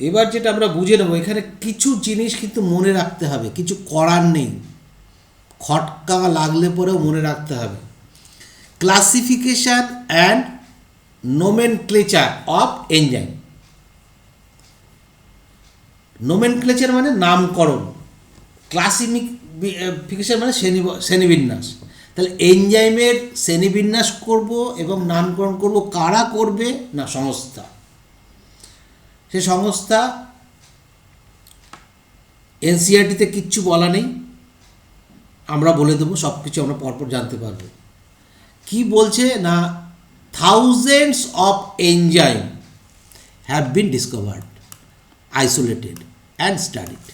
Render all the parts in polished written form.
এবার যেটা আমরা বুঝে নেব, এখানে কিছু জিনিস কিন্তু মনে রাখতে হবে, কিছু করার নেই, খটকা লাগলে পরেও মনে রাখতে হবে। Classification and nomenclature of enzyme. Nomenclature মানে নামকরণ, ক্লাসিফিকেশান মানে শ্রেণীবিন্যাস। তাহলে এনজাইমের শ্রেণীবিন্যাস করব এবং নামকরণ করব, কারা করবে না সংস্থা। সে সংস্থা এনসিইআরটিতে কিচ্ছু বলা নেই, আমরা বলে দেবো, সব কিছু আমরা পরপর জানতে পারবো। কি বলছে না, thousands of enzyme have been discovered, isolated and studied.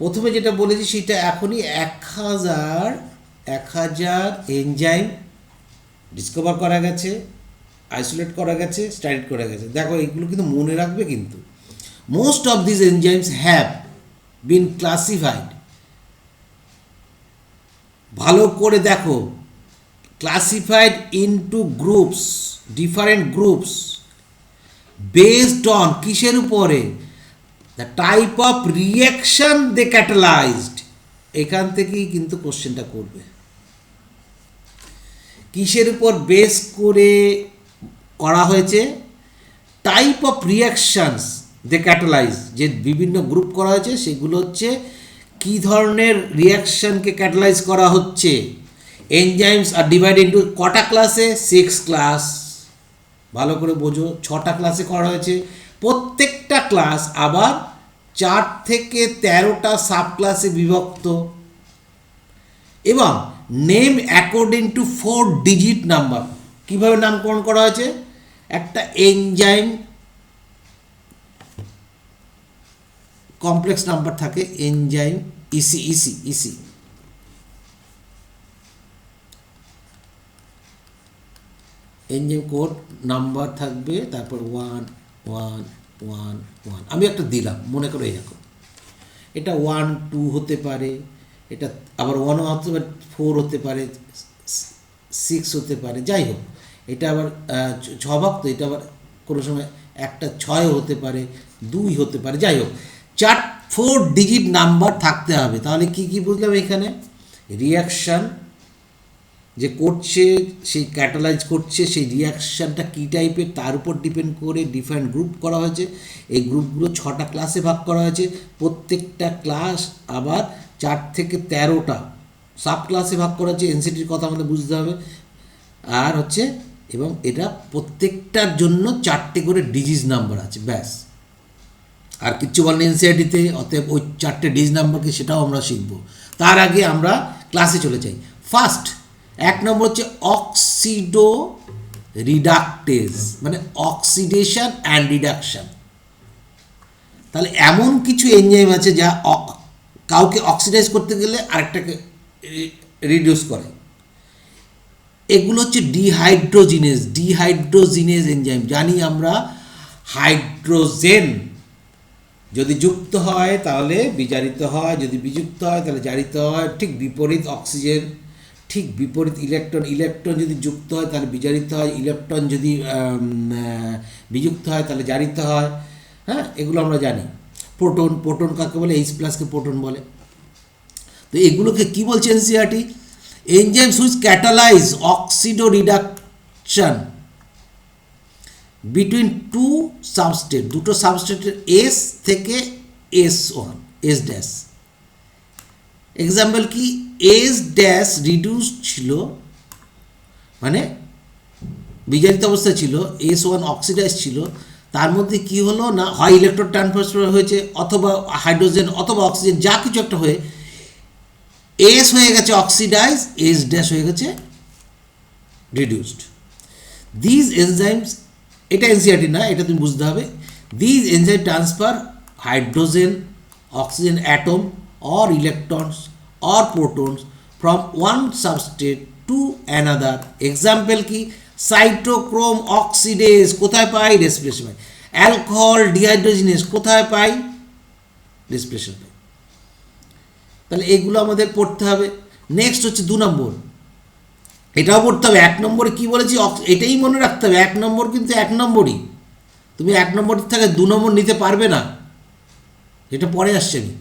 প্রথমে যেটা বলেছি সেটা এখনই 1000 এনজাইম ডিসকভার করা গেছে, আইসোলেট করা গেছে, স্টাডিড করা গেছে। দেখো এগুলো কিন্তু মনে রাখবে কিন্তু। Most of this enzymes have been classified, ভালো করে দেখো, classified into groups, different groups, based on কিসের উপরে, the type of reaction they catalyzed. এখান থেকেই কিন্তু কোশ্চেনটা করবে, কিসের উপর বেস করে করা হয়েছে, type of reactions they catalyze, যে বিভিন্ন গ্রুপ করা হয়েছে সেগুলো হচ্ছে কী ধরনের রিয়াকশানকে ক্যাটালাইজ করা হচ্ছে। এনজাইমস আর ডিভাইড ইন্টু কটা ক্লাসে, 6 ক্লাস, ভালো করে বোঝো, 6টা ক্লাসে করা হয়েছে। প্রত্যেকটা ক্লাস আবার 4 থেকে 13টা সাব ক্লাসে বিভক্ত, এবং name according to 4 digit number. কীভাবে নামকরণ করা হয়েছে, একটা এনজাইম কমপ্লেক্স নাম্বার থাকে, enzyme EC enzyme code number থাকবে, তারপর 1 1 1 1। আমি একটা দিলাম, মনে করো এরকম, এটা 1 2 হতে পারে, এটা আবার 1 হতে পারে, 4 হতে পারে, 6 হতে পারে, যাই হোক। এটা আবার 6 ভাগ, তো এটা আবার কোনো সময় একটা 6 হতে পারে, 2 হতে পারে, যাই হোক। 4 ডিজিট নাম্বার থাকতে হবে। তাহলে কি কি বুঝলাম এখানে, রিয়াকশান যে করছে, সেই ক্যাটালাইজ করছে, সেই রিয়াকশানটা কী টাইপের তার উপর ডিপেন্ড করে ডিফারেন্ট গ্রুপ করা হয়েছে। এই গ্রুপগুলো 6টা ক্লাসে ভাগ করা হয়েছে, প্রত্যেকটা ক্লাস আবার 4 থেকে 13টা সাব ক্লাসে ভাগ করা হয়েছে। এনসিটির কথা আমাদের বুঝতে হবে। আর হচ্ছে, এবং এটা প্রত্যেকটার জন্য 4টে করে ডিজিজ নাম্বার আছে, ব্যাস, আর কিচ্ছু বলেন এনসিইআরটিতে। অতএব ওই 4টে ডিজিজ নাম্বারকে সেটাও আমরা শিখব। তার আগে আমরা ক্লাসে চলে যাই। ফার্স্ট 1 নম্বর হচ্ছে অক্সিডো রিডাকটেজ, মানে অক্সিডেশন অ্যান্ড রিডাকশান। তাহলে এমন কিছু এনজাইম আছে যা কাউকে অক্সিডাইজ করতে গেলে আরেকটাকে রিডিউস করে। এগুলো হচ্ছে ডিহাইড্রোজিনেজ এনজাইম। জানি আমরা হাইড্রোজেন যদি যুক্ত হয় তাহলে বিজারিত হয়, যদি বিযুক্ত হয় তাহলে জারিত হয়। ঠিক বিপরীত অক্সিজেন, ঠিক বিপরীত ইলেকট্রন যদি যুক্ত হয় তাহলে বিজারিত হয়, ইলেকট্রন যদি বিযুক্ত হয় তাহলে জারিত হয়। হ্যাঁ, এগুলো আমরা জানি। প্রোটন কাকে বলে, H+ প্রোটন বলে। তো এগুলোকে কি বলছে NCERT, enzymes which catalyse oxido reduction between 2 substrate, দুটো সাবস্টেটের S থেকে S1, S'। এক্সাম্পল কি, S' রিডিউস ছিল, মানে বিজারিত অবস্থা ছিল, S1 অক্সিডাইজ ছিল। তার মধ্যে কি হলো না, হয় ইলেকট্রন ট্রান্সফার হয়েছে, অথবা হাইড্রোজেন অথবা অক্সিজেন, যা কিছু একটা হয়ে S হয়ে গেছে অক্সিডাইজ, S' হয়ে গেছে রিডিউসড। দিজ এনজাইমস, এটা এনসিইআরটি না, এটা তুমি বুঝতে হবে। These enzyme transfer hydrogen oxygen atom or electrons or protons from one substrate to another. Example কি, সাইটোক্রোম অক্সিডেজ কোথায় পাই, রেসপিরেশন পাই। অ্যালকোহল ডিহাইড্রোজিনেজ কোথায় পাই, রেসপিরেশন পাই। তাহলে এগুলো আমাদের পড়তে হবে। নেক্সট হচ্ছে 2 নম্বর, এটাও পড়তে হবে। 1 নম্বরে কী বলেছি, এটাই মনে রাখতে হবে। 1 নম্বর কিন্তু 1 নম্বরই, তুমি 1 নম্বর থেকে 2 নম্বর নিতে পারবে না। এটা পরে আসছে। আমি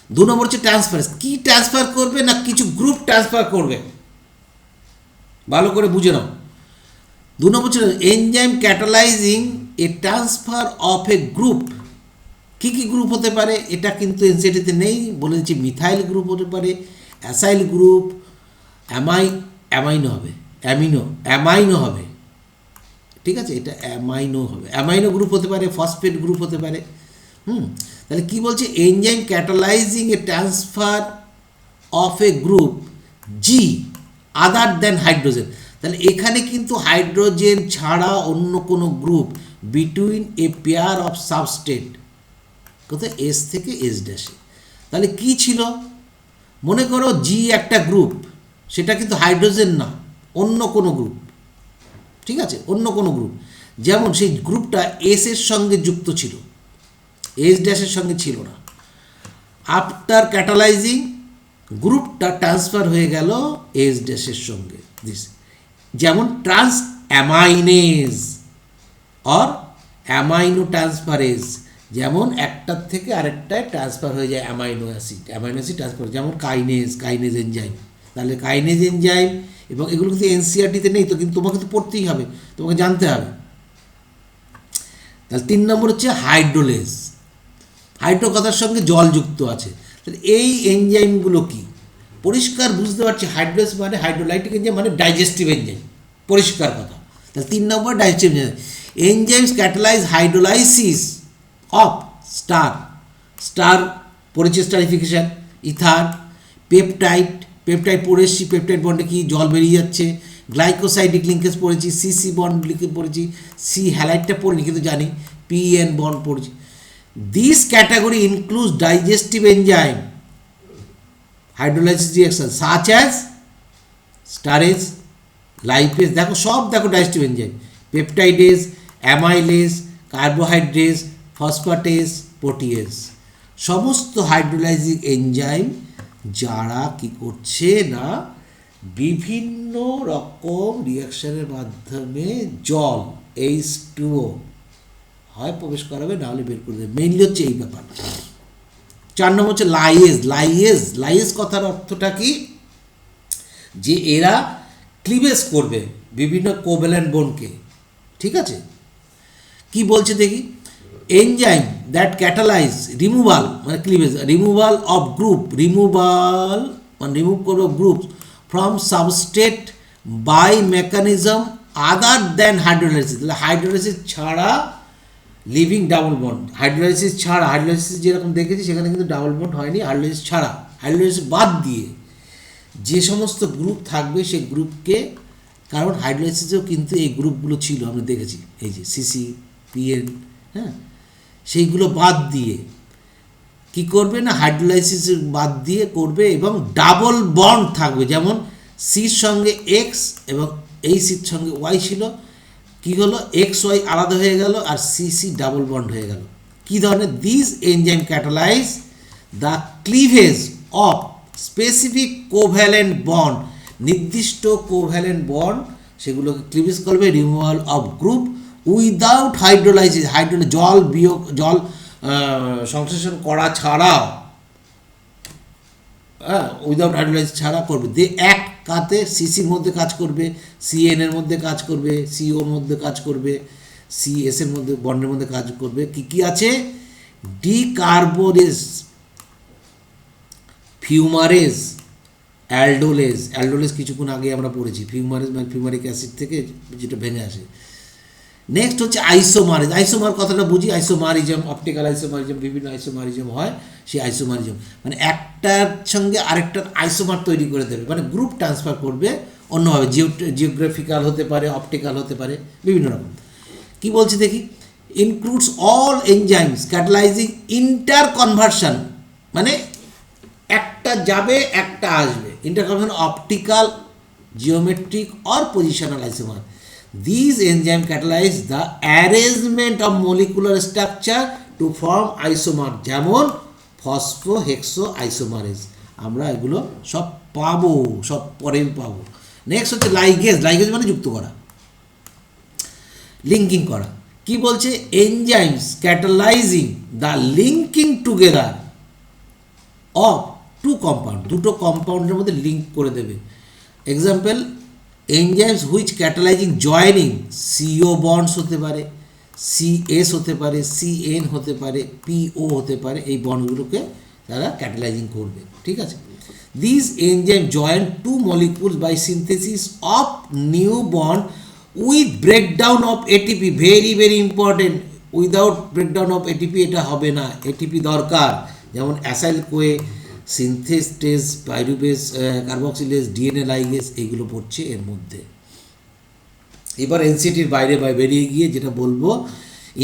2 নম্বর হচ্ছে ট্রান্সফারেন্স। কি ট্রান্সফার করবে না কিছু গ্রুপ ট্রান্সফার করবে, ভালো করে বুঝে নাও। 2 নম্বর ছিল enzyme catalyzing a transfer of a group. কী কী গ্রুপ হতে পারে এটা কিন্তু এনসিইআরটিতে নেই, বলে দিচ্ছি। মিথাইল গ্রুপ হতে পারে, অ্যাসাইল গ্রুপ, অ্যামাইনো হবে, ঠিক আছে, এটা অ্যামাইনো হবে, অ্যামাইনো গ্রুপ হতে পারে, ফসফেট গ্রুপ হতে পারে। তাহলে কি বলছে, enzyme catalyzing a transfer of a group G other than hydrogen. তাহলে এখানে কিন্তু হাইড্রোজেন ছাড়া অন্য কোনো group between a pair of substrate, কোথায় এস থেকে এস ড্যাশে। তাহলে কি ছিল, মনে করো জি একটা গ্রুপ, সেটা কিন্তু হাইড্রোজেন না, অন্য কোনো গ্রুপ, ঠিক আছে, অন্য কোনো গ্রুপ। যেমন সেই গ্রুপটা এস এর সঙ্গে যুক্ত ছিল, এস ড্যাশের সঙ্গে ছিল না। আফটার ক্যাটালাইজিং গ্রুপটা ট্রান্সফার হয়ে গেল এস ড্যাশের সঙ্গে, যেমন ট্রান্স অ্যামাইনেজ অর অ্যামাইনো ট্রান্সফারেজ, যেমন একটার থেকে আরেকটায় ট্রান্সফার হয়ে যায় অ্যামাইনো অ্যাসিড ট্রান্সফার, যেমন কাইনেজ এনজাইম। তাহলে কাইনেজ এনজাইম, এবং এগুলো কিন্তু এনসিইআরটিতে নেই তো, কিন্তু তোমাকে তো পড়তেই হবে, তোমাকে জানতে হবে। তাহলে 3 নম্বর হচ্ছে হাইড্রোলেজ। হাইড্রো কথার সঙ্গে জল যুক্ত আছে। তাহলে এই এনজাইমগুলো কি, পরিষ্কার বুঝতে পারছি, হাইড্রোলেজ মানে হাইড্রোলাইটিক এনজাইম মানে ডাইজেস্টিভ এনজাইম, পরিষ্কার কথা। তাহলে 3 নম্বর digestive enzyme. Enzymes catalyze hydrolysis of ester পড়েছে, স্টারিফিকেশন, ইথার, পেপটাইড পড়েছি, পেপটাইড বন্ডে কি জল বেরিয়ে যাচ্ছে, গ্লাইকোসাইডিক লিঙ্কেজ পড়েছি, সিসি বন্ড লিঙ্কেজ পড়েছি, সি হ্যালাইডটা পড়িনি কিন্তু জানি, পিএন বন্ড পড়েছি। This category includes digestive enzyme hydrolysis reaction such as esterase, lipase, দেখো সব দেখো digestive enzyme, peptidase, amylase, carbohydrase, phosphatase, protease, সমস্ত হাইড্রোলাইজিক এনজাইম যারা কি করছে না বিভিন্ন রকম রিঅ্যাকশনের মাধ্যমে জল H2O হয় প্রবেশ করাবে, না হলে বের করে দেবে। মেইনলি হচ্ছে এই ব্যাপার। 4 নম্বর হচ্ছে লাইয়েজ কথার অর্থটা কি, যে এরা ক্লিভেজ করবে বিভিন্ন কোভ্যালেন্ট বন্ডকে, ঠিক আছে। কি বলছে দেখি, এনজাইম দ্যাট ক্যাটালাইজ রিমুভাল মানে cleavage, removal of group, remove করবে group from substrate by mechanism other than hydrolysis. তাহলে হাইড্রোলাইসিস ছাড়া লিভিং ডাবল বন্ড, হাইড্রোলাইসিস যেরকম দেখেছি সেখানে কিন্তু ডাবল বন্ড হয়নি, হাইড্রোলাইসিস বাদ দিয়ে যে সমস্ত গ্রুপ থাকবে সেই গ্রুপকে, কারণ হাইড্রোলাইসিসেও কিন্তু এই গ্রুপগুলো ছিল, আমরা দেখেছি, এই যে সিসি, পিএন, হ্যাঁ, সেইগুলো বাদ দিয়ে কি করবে না, হাইড্রোলাইসিস বাদ দিয়ে করবে, এবং ডাবল বন্ড থাকবে, যেমন সির সঙ্গে এক্স এবং এই সির সঙ্গে ওয়াই ছিল, কি হলো, এক্স ওয়াই আলাদা হয়ে গেল আর সিসি ডাবল বন্ড হয়ে গেল। কি ধরনের, this enzyme catalyse the cleavage of specific covalent bond, নির্দিষ্ট কোভ্যালেন্ট বন্ড সেগুলোকে ক্লিভেজ করবে, removal of group without hydrolysis, জল সংশ্লেষণ করা ছাড়া, হ্যাঁ, উইদাউট হাইড্রোলাইসিস ছাড়া করবে। দে এক কাতে সিসির মধ্যে কাজ করবে, সিএনের মধ্যে কাজ করবে, সিওর মধ্যে কাজ করবে, সিএস এর মধ্যে বন্ডের মধ্যে কাজ করবে। কি আছে, ডিকার্বোরেজ, ফিউমারেজ, অ্যালডোলেজ কিছুক্ষণ আগে আমরা পড়েছি, ফিউমারেজ মানে ফিউমারিক অ্যাসিড থেকে যেটা ভেঙে আসে। নেক্সট হচ্ছে আইসোমার কথাটা বুঝি, আইসোমারিজম, অপটিক্যাল আইসোমারিজম, বিভিন্ন আইসোমারিজম হয়, সেই আইসোমারিজম মানে একটার সঙ্গে আরেকটার আইসোমার তৈরি করে দেবে, মানে গ্রুপ ট্রান্সফার করবে অন্যভাবে, জিওগ্রাফিক্যাল হতে পারে, অপটিক্যাল হতে পারে, বিভিন্ন রকম। কি বলছি দেখি, includes all enzymes catalyzing interconversion, মানে একটা যাবে একটা আসবে, interconversion optical, geometric or positional isomer. These enzymes catalyze the arrangement of molecular structure to form isomer, যেমন ফসফোহেক্সো আইসোমারেজ। আমরা এগুলো সব পাবো, সব পরেই পাবো। নেক্সট হচ্ছে লাইগেজ মানে যুক্ত করা, লিঙ্কিং করা। কি বলছে, enzymes catalyzing the linking together of two compound, দুটো কম্পাউন্ডের মধ্যে লিঙ্ক করে দেবে। Example, enzymes which catalyzing joining, CO bonds হতে পারে, সিএস হতে পারে, সিএন হতে পারে, পিও হতে পারে, এই বন্ডগুলোকে তারা ক্যাটালাইজিং করবে। ঠিক আছে, this enzyme join to molecules by synthesis of new bond with breakdown of ATP, very very important, without breakdown of ATP এটা হবে না, এটিপি দরকার। যেমন acyl CoA, synthetase, pyruvate, carboxylase, DNA ligase, এইগুলো পড়ছে এর মধ্যে। এবার এনসিটির বাইরে বেরিয়ে গিয়ে যেটা বলবো,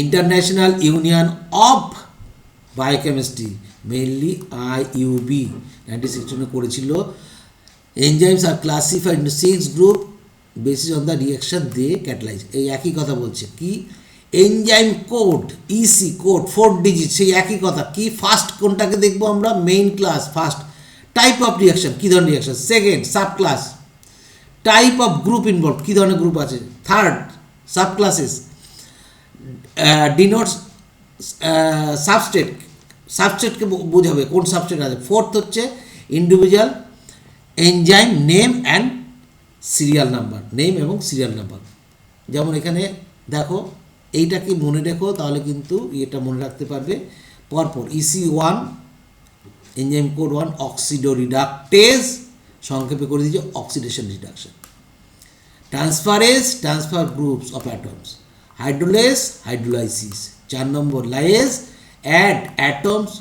international union of biochemistry, mainly IUB 1961 করেছিল, enzymes are classified into 6 group basis on the reaction they catalyze. এই একই কথা বলছে, কি enzyme code, EC code 4 digit, সেই একই কথা। কি ফার্স্ট কোনটাকে দেখবো আমরা, main class first, type of reaction, কী ধরনের reaction, second subclass, type of group involve, কী ধরনের গ্রুপ আছে, third subclasses, denotes substrate, সাবস্টেটকে বোঝাবে কোন সাবস্টেট আছে, ফোর্থ হচ্ছে individual enzyme name and serial number, name এবং সিরিয়াল নাম্বার। যেমন এখানে দেখো, এইটা কি মনে রেখো, তাহলে কিন্তু এটা মনে রাখতে পারবে পরপর। EC1 এনজাইম কোড 1, অক্সিডো রিডাকটেজ, সংক্ষেপে করে দিয়েছে oxidation reduction. Transferase, transfer groups of atoms. Hydrolase, hydrolysis. 4 নম্বর lyase, add atoms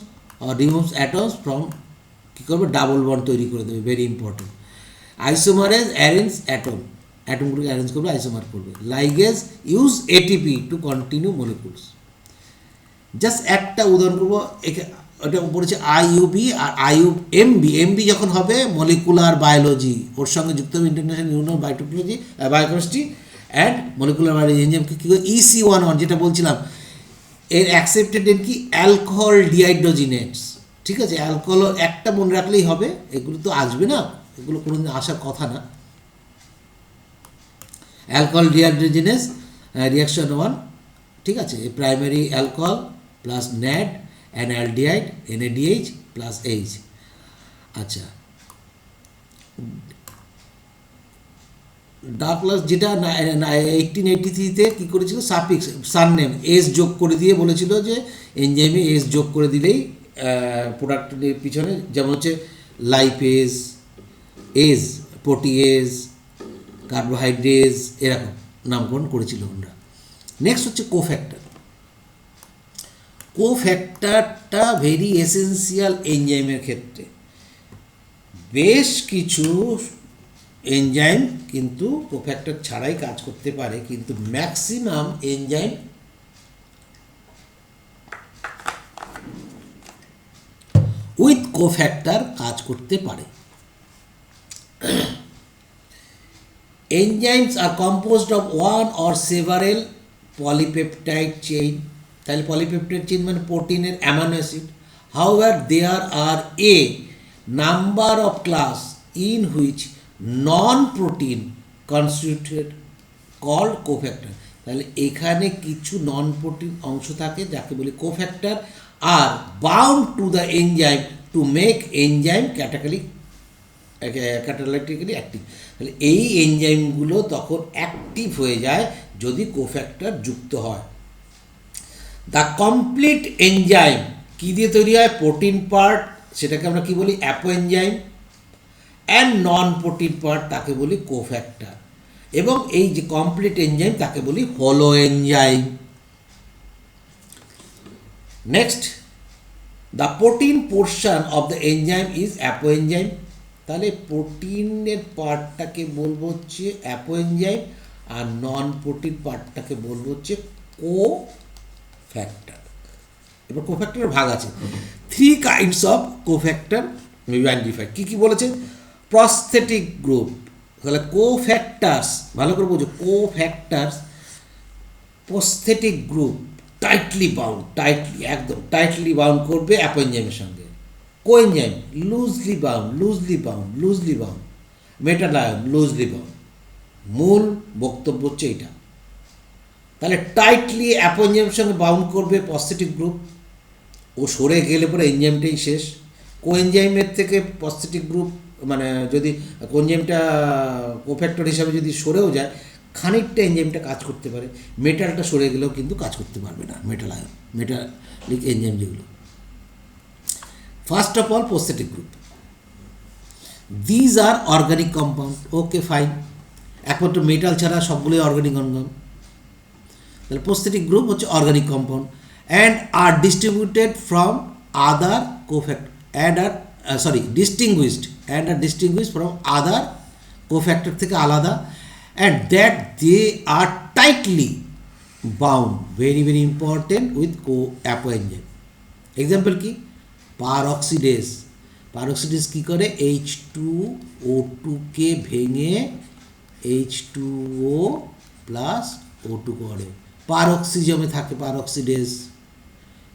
or removes atoms from, কী করবে, ডাবল বন্ড তৈরি করে দেবে, very important. Isomerase, arrange atom, অ্যাটমগুলোকে অ্যারেঞ্জ করবে, আইসোমার করবে। Ligase, use ATP to continue molecules. Just একটা উদাহরণ করবো, ওটা পড়েছে IUB আর IUMB। এমবি যখন হবে মলিকুলার বায়োলজি, ওর সঙ্গে যুক্ত হবে international union of biotechnology, biochemistry and molecular biology. এনজাইমকে কী করে, EC11 যেটা বলছিলাম, এর অ্যাকসেপ্টেড নেম কি, অ্যালকোহল ডিহাইড্রোজিনেটস। ঠিক আছে, অ্যালকোহল একটা মনে রাখলেই হবে, এগুলো তো আসবে না, এগুলো কোনোদিন আসার কথা না। অ্যালকোহল ডিহাইড্রোজিনেস রিয়াকশন 1, ঠিক আছে, primary alcohol plus NAD অ্যানালডিহাইড, NADH plus H। আচ্ছা, ডাকলাস যেটা 1883-তে কী করেছিল, সাফিক্স সারনেম এস যোগ করে দিয়ে বলেছিল যে এনজাইমে এস যোগ করে দিলেই প্রোডাক্টের পিছনে, যেমন হচ্ছে লাইপেজ, এজ, প্রোটিয়েজ, কার্বোহাইড্রেজ, এরকম নামকরণ করেছিল আমরা। নেক্সট হচ্ছে কোফ্যাক্টর। কোফ্যাক্টরটা ভেরি এসেন্সিয়াল এনজাইমের ক্ষেত্রে। বেশ কিছু এনজাইম কিন্তু কোফ্যাক্টর ছাড়াই কাজ করতে পারে, কিন্তু ম্যাক্সিমাম এনজাইম উইথ কোফ্যাক্টর কাজ করতে পারে। Enzymes are composed of one or several polypeptide chain. তাহলে পলিপেপটাইড চেইন মানে প্রোটিনের amino acid. However there are a number of class in which non protein constituted called cofactor. তাহলে এখানে কিছু non protein অংশ থাকে যাকে বলি cofactor, are bound to the enzyme to make enzyme catalytically active. তাহলে এই এনজাইমগুলো তখন অ্যাক্টিভ হয়ে যায় যদি কোফ্যাক্টর যুক্ত হয়। দ্য কমপ্লিট এনজাইম কী দিয়ে তৈরি হয়, প্রোটিন পার্ট, সেটাকে আমরা কী বলি, apo enzyme, and non protein part তাকে বলি কোফ্যাক্টর, এবং এই যে কমপ্লিট এনজাইম তাকে বলি হলো enzyme. Next, the protein portion of the enzyme is apo enzyme. তাহলে প্রোটিনের পার্টটাকে বলবো হচ্ছে অ্যাপো এনজাইম, আর নন প্রোটিন পার্টটাকে বলবো হচ্ছে কোফ্যাক্টর। এবার কোফ্যাক্টরের ভাগ আছে, 3 কাইন্ডস অফ কোফ্যাক্টর আইডেন্টিফাইড। কী কী বলেছে, প্রস্থেটিক গ্রুপ, তাহলে কোফ্যাক্টার্স, ভালো করে বোঝো, cofactors prosthetic group tightly bound, tightly একদম টাইটলি বাউন্ড করবে অ্যাপো এনজাইমের সঙ্গে। Coenzyme loosely bound, metal ion loosely bound. মূল বক্তব্য হচ্ছে এটা। তাহলে টাইটলি অ্যাপো এনজাইমের সঙ্গে বাউন্ড করবে পজিটিভ গ্রুপ, ও সরে গেলে পরে এনজাইমটাই শেষ। কোএনজাইমের থেকে পজিটিভ গ্রুপ মানে যদি কোএনজাইমটা কোফ্যাক্টর হিসাবে যদি সরেও যায়, খানিকটা এনজাইমটা কাজ করতে পারে, মেটালটা সরে গেলেও কিন্তু কাজ করতে পারবে না। মেটালিক এনজাইম যেগুলো, first of all positive group, these are organic compound. Okay fine, একমাত্র মেটাল ছাড়া সবগুলোই অর্গানিক কম্পাউন্ড। তাহলে পজিটিভ গ্রুপ হচ্ছে organic compound and are distributed from other cofactor distinguished from other cofactor থেকে আলাদা, and that they are tightly bound, very very important, with apo enzyme. Example কি? Peroxidase. পারঅক্সিডেজ কী করে? H2O2 কে ভেঙে H2O plus O2 করে, পারঅক্সিজমে থাকে পারঅক্সিডেজ।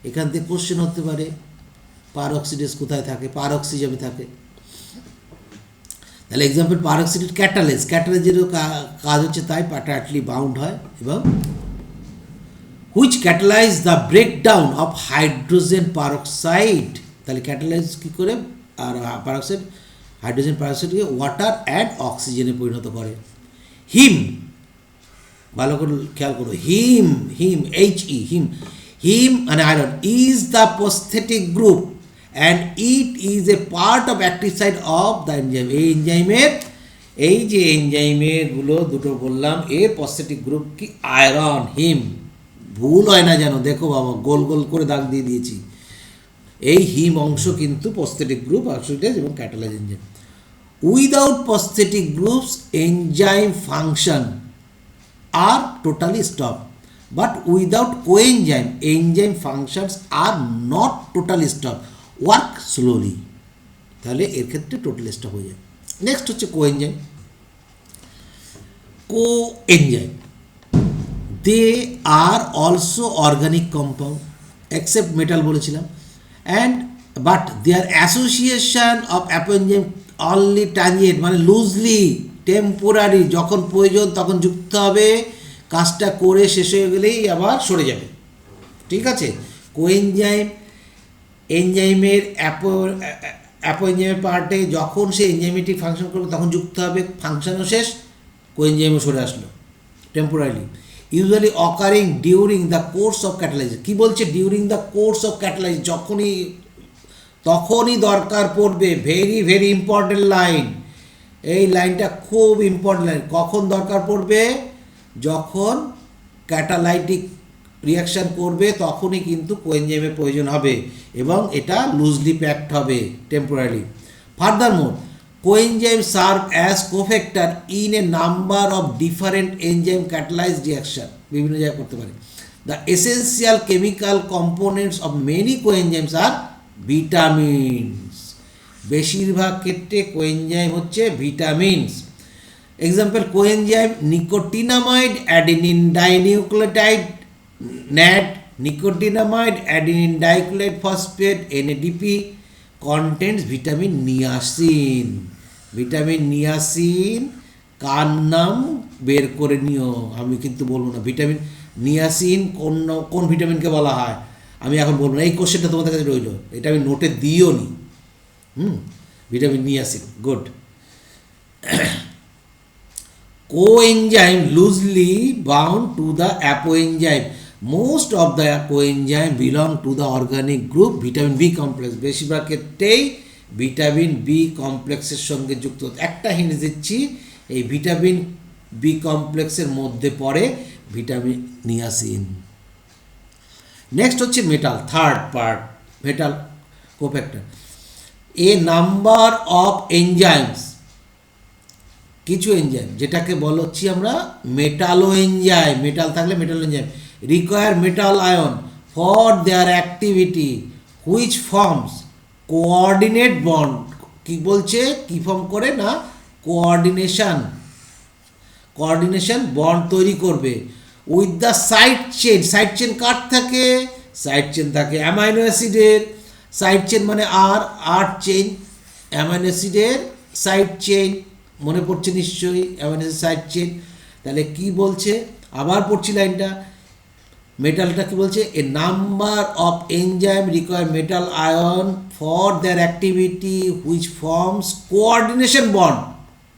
এখান থেকে কোশ্চেন হতে পারে পারঅক্সিডেজ কোথায় থাকে? পারঅক্সিজমে থাকে। তাহলে এক্সাম্পল পারঅক্সিডেজ। ক্যাটালেজেরও কাজ হচ্ছে তাই, টাইটলি বাউন্ড হয় এবং which catalyse the breakdown of hydrogen peroxide. তাহলে ক্যাটালাইজ কী করে? আর পারঅক্সাইড, হাইড্রোজেন পারঅক্সাইডকে ওয়াটার অ্যান্ড অক্সিজেনে পরিণত করে। হিম, ভালো করে খেয়াল করো, হিম and iron is the prosthetic group and it is a part of active site of the enzyme. এই যে এনজাইমের গুলো দুটো বললাম, এর prosthetic group কি? আয়রন, হিম। ভুল হয় না যেন, দেখো বাবা গোল গোল করে দাগ দিয়ে দিয়েছি। এই হিম অংশ কিন্তু prosthetic group, অক্সিডেজ এবং catalyse enzyme. Without prosthetic groups enzyme function are totally stopped, but without coenzyme enzyme functions are not totally stopped, work slowly. তাহলে এর ক্ষেত্রে টোটালি স্টপ হয়ে যায়। নেক্সট হচ্ছে coenzyme. They are also organic compound except metal বলেছিলাম, and but their association of apoenzyme only tangent, মানে loosely, temporary, যখন প্রয়োজন তখন যুক্ত হবে, কাজটা করে শেষ হয়ে গেলেই আবার সরে যাবে। ঠিক আছে? কোএনজাইম এনজাইমের অ্যাপো এনজাইমের পার্টে যখন সে এনজাইমেটিক ফাংশন করবে তখন যুক্ত হবে, ফাংশনও শেষ, কোএনজাইমও সরে আসলো temporary. Usually occurring during the course of catalyze. কী বলছে? During the course of catalyze, তখনই দরকার পড়বে। ভেরি ভেরি ইম্পর্টেন্ট লাইন, এই লাইনটা খুব ইম্পর্টেন্ট লাইন। কখন দরকার পড়বে? যখন ক্যাটালাইটিক রিয়াকশান করবে তখনই কিন্তু কোএনজাইমের প্রয়োজন হবে এবং এটা লুজলি প্যাকড হবে temporary. Furthermore coenzyme serve as cofactor in a number of different enzyme catalyze reaction, বিভিন্ন জায়গায় করতে পারে। The essential chemical components of many coenzymes are vitamins. বেশিরভাগ ক্ষেত্রে কোএনজাইম হচ্ছে vitamins. Example coenzyme nicotinamide adenine dinucleotide NAD, nicotinamide adenine dichloride phosphate NADP contains vitamin niacin. Vitamin niacin কার নাম বের করে নিও, আমি কিন্তু বলবো না। ভিটামিন নিয়াসিন কোন ভিটামিনকে বলা হয় আমি এখন বলবো না, এই কোশ্চেনটা তোমাদের কাছে রইল, এটা আমি নোটে দিও নি। Vitamin niacin, good. Coenzyme loosely bound to the apoenzyme. Most of the coenzyme belong to the organic group vitamin B complex. বেশিরভাগ ক্ষেত্রেই ভিটামিন বি কমপ্লেক্সের সঙ্গে যুক্ত। একটা হিন্ট দিচ্ছি, এই ভিটামিন বি কমপ্লেক্সের মধ্যে পড়ে ভিটামিন নিয়াসিন। নেক্সট হচ্ছে metal, third part, metal cofactor. A number of enzymes, কিছু এনজাইম যেটাকে বলছি আমরা মেটালো এনজাইম, মেটাল থাকলে মেটালো enzyme, require metal ion for their activity which forms coordinate bond. কি বলছে? কি ফর্ম করে না? কোঅর্ডিনেশন বন্ড তৈরি করবে with the side chain. Side chain কার থাকে? সাইড চেন থাকে অ্যামাইনো অ্যাসিডের। সাইড চেন মানে আর চেন, অ্যামাইনো অ্যাসিডের সাইড চেন, মনে পড়ছে নিশ্চয়ই অ্যামাইনো অ্যাসিড সাইড চেন। তাহলে কি বলছে? আবার পড়ছি লাইনটা, মেটালটা কি বলছে, a number of enzyme require metal ion for their activity which forms coordination bond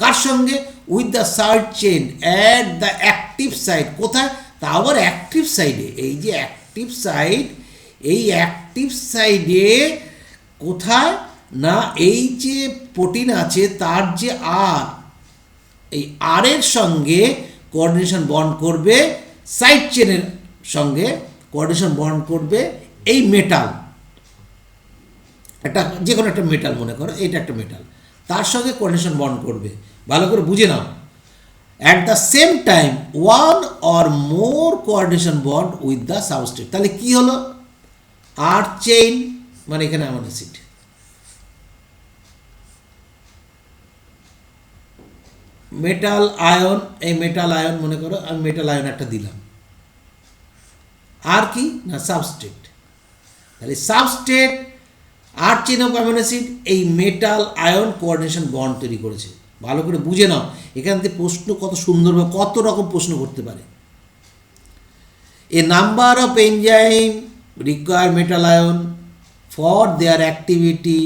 কার সঙ্গে, with the side chain at the active side. কোথায়, তা আবার অ্যাক্টিভ সাইডে। এই যে অ্যাক্টিভ সাইড, এই অ্যাক্টিভ সাইডে কোথায় না, এই যে প্রোটিন আছে তার যে আর, এই আর এর সঙ্গে কোঅর্ডিনেশন বন্ড করবে, সাইড চেনের সঙ্গে কোঅর্ডিনেশন বন্ড করবে এই মেটাল, একটা যে কোনো একটা মেটাল মনে করো, এইটা একটা মেটাল, তার সঙ্গে কোঅর্ডিনেশন বন্ড করবে। ভালো করে বুঝে নাও। At the same time one or more coordination bond with the substrate. তাহলে কি হলো, আর চেইন মানে এখানে অ্যামিনো অ্যাসিড, মেটাল আয়ন, এই মেটাল আয়ন মনে করো আমি মেটাল আয়ন একটা দিলাম, আর কি না সাবস্ট্রেট। তাহলে সাবস্ট্রেট আর চেন অফ অ্যামিনো অ্যাসিড, এই মেটাল আয়ন কোঅর্ডিনেশন বন্ড তৈরি করেছে। ভালো করে বুঝে নাও, এখান থেকে প্রশ্ন কত সুন্দরভাবে কত রকম প্রশ্ন করতে পারে। A number of enzyme require metal ion for their activity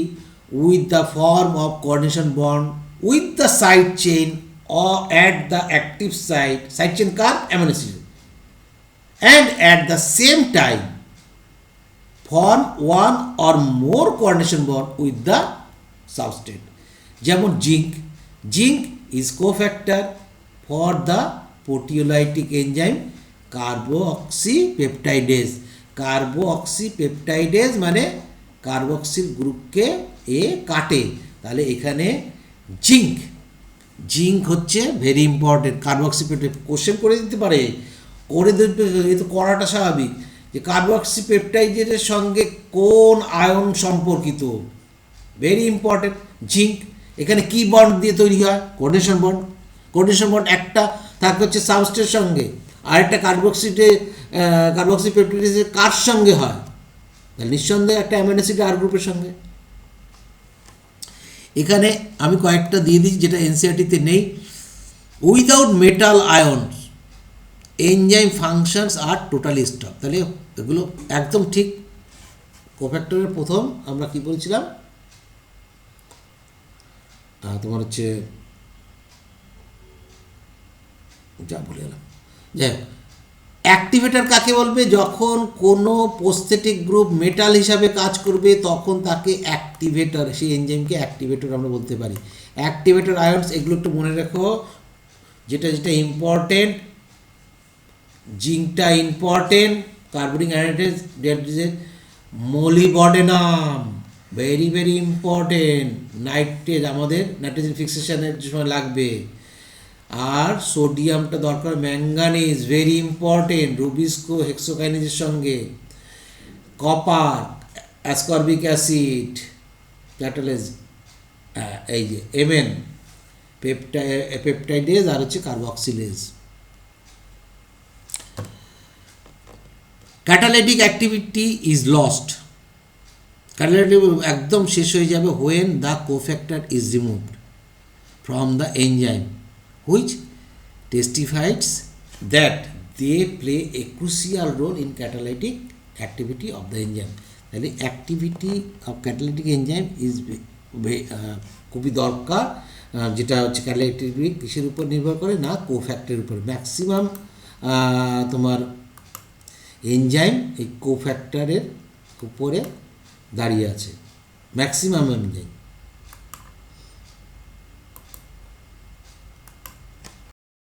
with the form of coordination bond with the side chain or at the active site, side chain কার, amino acid, and at the same time form one or more coordination bond with the substrate. যেমন zinc is cofactor for the proteolytic enzyme carboxypeptidase. কার্বোঅক্সিপেপটাইডেজ মানে carboxyl গ্রুপকে এ কাটে। তাহলে এখানে zinc হচ্ছে very important. Carboxypeptide question করে দিতে পারে, করে দিতে, এ তো করাটা স্বাভাবিক, যে কার্বক্সিপেপটাইডের সঙ্গে কোন আয়ন সম্পর্কিত, ভেরি ইম্পর্টেন্ট জিঙ্ক। এখানে কি বন্ড দিয়ে তৈরি হয়, কোঅর্ডিনেশন বন্ড। কোঅর্ডিনেশন বন্ড একটা থাকে হচ্ছে সাবস্ট্রেটের সঙ্গে, আরেকটা কার্বক্সিপেপটাইডের কার সঙ্গে হয়, তাহলে নিঃসন্দেহে একটা অ্যামিনো অ্যাসিড আর গ্রুপের সঙ্গে। এখানে আমি কয়েকটা দিয়ে দিচ্ছি যেটা এনসিইআরটিতে নেই। Without metal ions enzyme functions are totally stop. তাহলে এগুলো একদম ঠিক। কোফ্যাক্টরের প্রথম আমরা কি বলছিলাম, তোমার হচ্ছে যা বলে গেলাম, যাই হোক, অ্যাক্টিভেটর কাকে বলবে, যখন কোনো প্রস্থেটিক গ্রুপ মেটাল হিসাবে কাজ করবে তখন তাকে অ্যাক্টিভেটর, সেই এনজাইমকে অ্যাক্টিভেটর আমরা বলতে পারি। অ্যাক্টিভেটর আয়নস এগুলো একটু মনে রেখো, যেটা ইম্পর্টেন্ট, জিঙ্কটা important, carbonic anhydrate, molybdenum very very important, nitrate আমাদের নাইট্রোজেন ফিক্সেশনের সময় লাগবে, আর সোডিয়ামটা দরকার, ম্যাঙ্গানিজ ভেরি ইম্পর্টেন্ট রুবিস্কো হেক্সোকাইনেজের সঙ্গে, কপার, অ্যাসকর্বিক অ্যাসিড, ক্যাটালেজ, এই যে এমএন পেপটাইডেজ, আর হচ্ছে carboxylase. Catalytic activity is lost, catalytic একদম শেষ হয়ে যাবে when the cofactor is removed from the enzyme which testifies that they play a crucial role in catalytic activity of the enzyme. তাহলে activity of catalytic enzyme is খুবই দরকার, যেটা হচ্ছে catalytic কিসের উপর নির্ভর করে না, কোফ্যাক্টরের উপর। ম্যাক্সিমাম তোমার এনজাইম এই কোফ্যাক্টরের উপরে দাঁড়িয়ে আছে, ম্যাক্সিমাম এনজাইম।